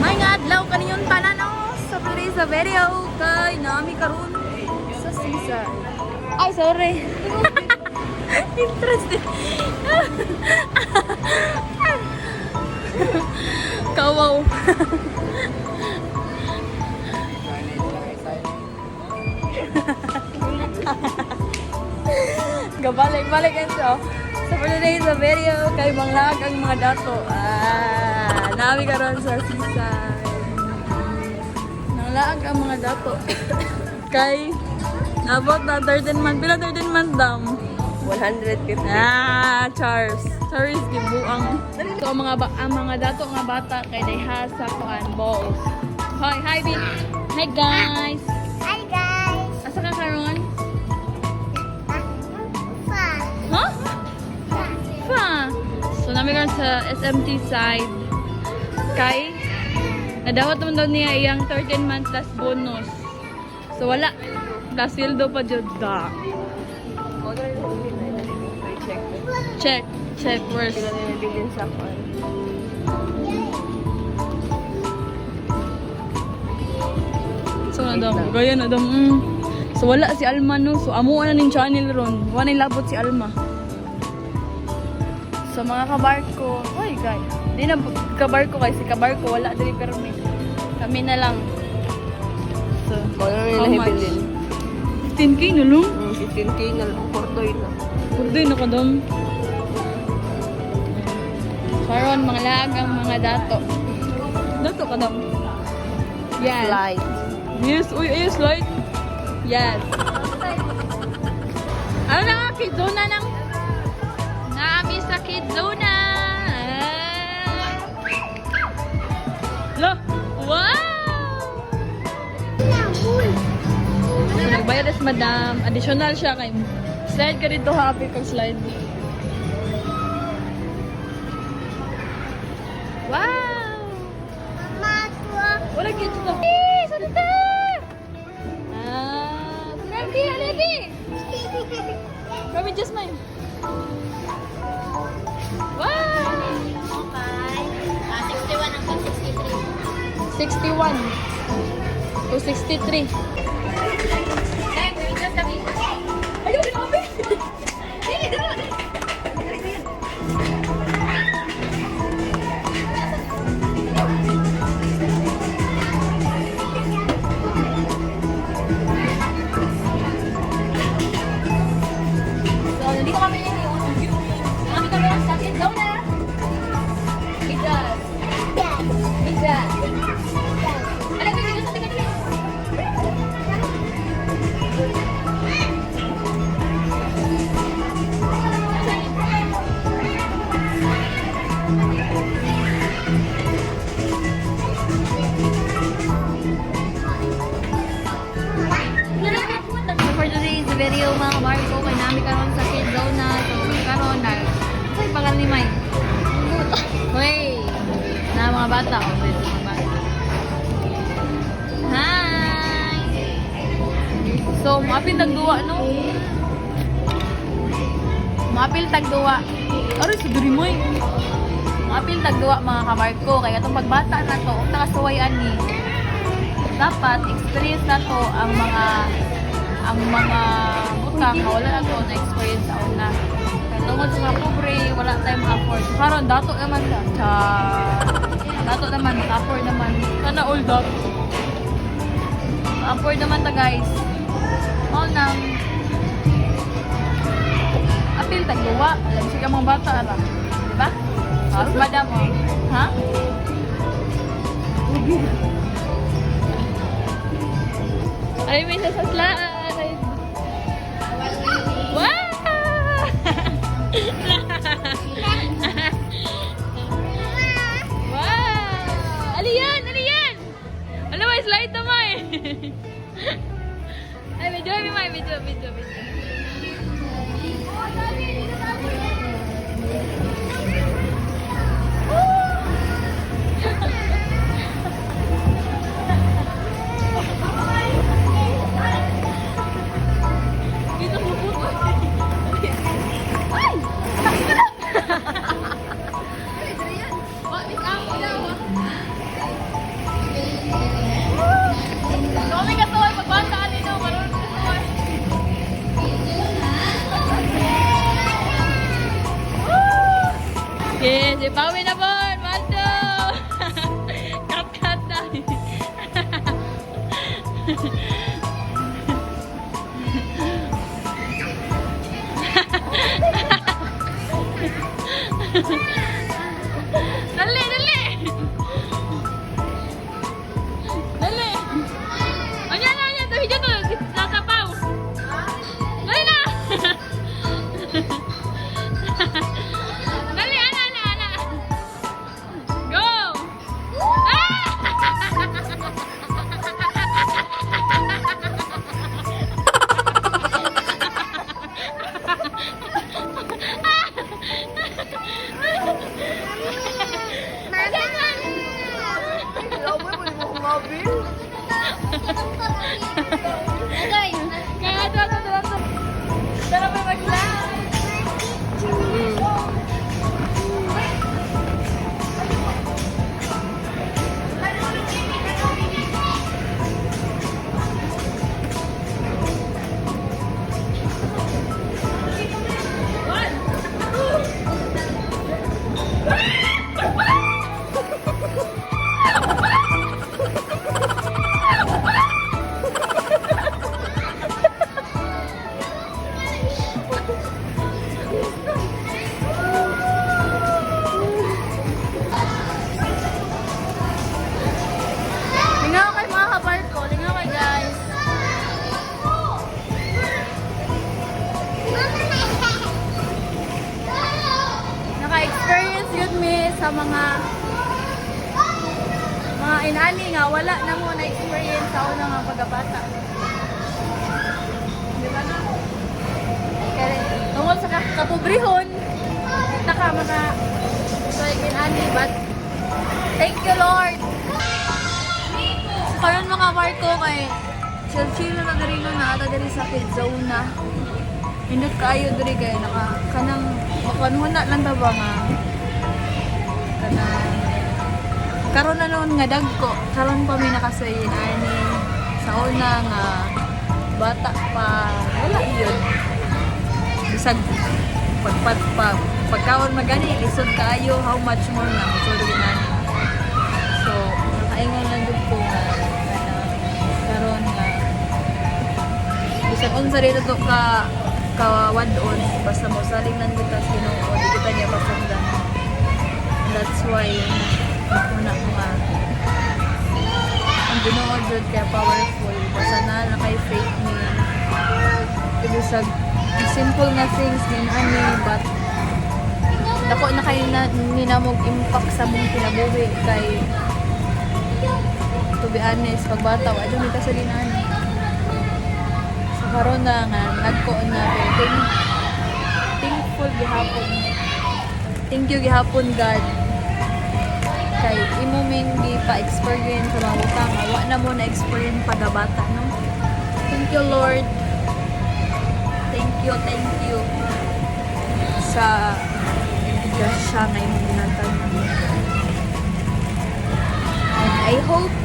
May nga adlaw kaniyon tanan sa sa video kay nami karon sa season. Ay, sorry. Interesting. Kawaw. Gabalik-balik yan so. So for today sa video, kay manglag ang mga dato. Nami karon sa season. Nanglag ang mga dato. Kay nabot na 13 month. Pila 13 month daw? 150. Charles. Charles gibuang. So ang mga dato nga bata kay dayha sa kuan balls. Hi Bin. Hi guys. Hi guys! Asa ka karon? Fun! Huh? Fa. So nami karon sa SMT side. Kay nadawat naman daw niya iyang 13 months plus bonus. So wala. Plus sildo pa jud da. Check first. Sila na nabilin sa kwan. So na daw, gaya na daw. So wala si Alma no. So amo na ning channel ron. Wala labot si Alma. So mga kabarko, oy guys. Di na kabarko kay si kabarko wala diri permit. Kami na lang. So, Kung ano how nila much? nabilin. 15k no long? 15k na lang. Portoy na. Purdoy na ka dong. Karon mga lag ang mga dato. Dato ka dong. Yes. Light. Yes, uy, ayos light. Yes. Ano na nga, kidzona nang naami sa kidzona. Lo, wow! Nagbayad as madam. Additional siya kay slide ka dito happy kag slide. Wow! Wala kito na. Eh, sa dito! Sinabi, Alebi! Kami just mine. Wow! 61 hanggang 63. 61 to 63. Ayaw, grabe! So, nandito kami ngayon. Kami kami ang sakit daw na. Bigas. Bigas. Alam mo, bigas sa tingin. For today's video mga kabarko, kay namin karon sa kid zone na. So karon na ay pangal ni May. Hoy. Na mga bata o mga bata. Hi. So mapil tagduwa no. Mapil tagduwa. Aray si Durimoy. Mapil tagduwa mga kabarko, kaya itong pagbata na to, ug nakasuwayan ni dapat experience na to ang mga butang na wala na to na experience sa una. Kaya tungkol sa mga pobre, wala tayong afford. Karon dato naman sa dato naman, afford naman. Sana all dato. Afford naman ta guys. All nang apil tagluwa. Alam siya mga bata ara. Diba? Mas madam mo. Ha? Ay, may sasaslaan. Wow! Wow! Aliyan! Aliyan! Ano ba? Slide na mo eh. Ay, medyo. bawi na po! Maldo! Kat na! Dali! Dali! Dali! Anya na! Anya! Tuhi dyan to! Sasapaw! Dali na! Dali! Ana! Ana! Ana! Go! Kaya ito. Pero may mag-lang. Lingaw kay mga kabarko. Lingaw kay guys. Naka-experience yun mi sa mga inani nga. Wala na mo na-experience sa unang nga pagkabata. Di ba na? Kaya tungkol sa kapobrihon, kita ka mga so inani. But thank you Lord. Karon mga barko kay chill na diri na ata diri sa kid zone na. Indot kaayo diri kay kanang makanhuna lang ta ba nga kanang karon na noon nga dagko. Karon pa mi nakasayin ani sa una nga bata pa wala yun. Bisag pagkaon magani lisod kaayo how much more na so diri na. So nakaingon lang dud ko nga karon nga bisag unsa dito to kawadon basta mo saling lang kita Ginoo di kita niya pasundan. That's why una ko nga ang Ginoo jud kaya powerful basta na kay faith ni bisag simple nga things din ani but dako na kay ninamog impact sa mong kinabuhi kay to be honest, pagbata, wala mi kasalinan. So, karon na nga, nagkoon na ko. Thankful gihapon. Thank you gihapon, God. Kay, imo min di pa-experience sa mga utang. Wala na mo na-experience pagabata, no? Thank you, Lord. Thank you. Sa grasya na imong ginatag. And I hope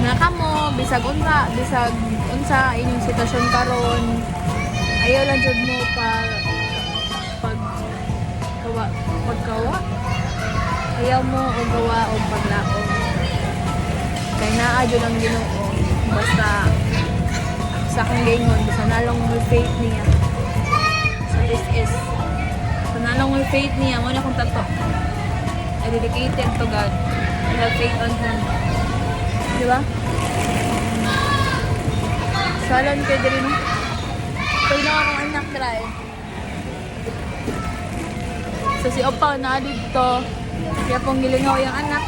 na kamo bisag unsa inyong sitwasyon karon ayaw lang jud mo pagkawa ayaw mo og gawa og paglaom kay naa jud ang Ginoo basta sa akong gingon basta nalong mo faith niya so this is so nalong mo faith niya mo na kung tato I dedicated to God I have faith on Him. Diba? Salon kayo din. Pwede na akong anak try. So si Opa na dito. Kaya pong gilingaw yung anak.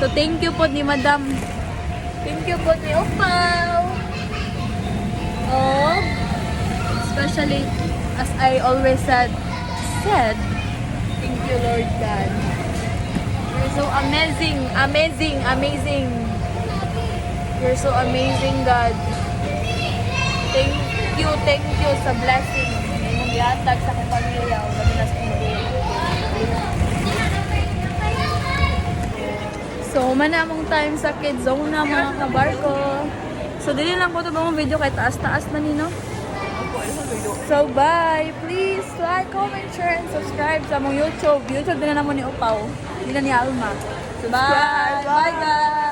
So thank you po ni Madam. Thank you po ni Opa. Oh. Especially as I always said, thank you Lord God. You're so amazing. You're so amazing, God. Thank you sa blessing. Imong gihatag sa akong pamilya ug gabilas kong buhay. So, manamong time sa kids zone na mga kabarko. So, dili lang ko ito mga video kay taas-taas na nino. So, bye! Please like, comment, share, and subscribe sa mong YouTube. YouTube din na naman ni Upaw. Hindi na ni Alma. Bye! Bye, guys!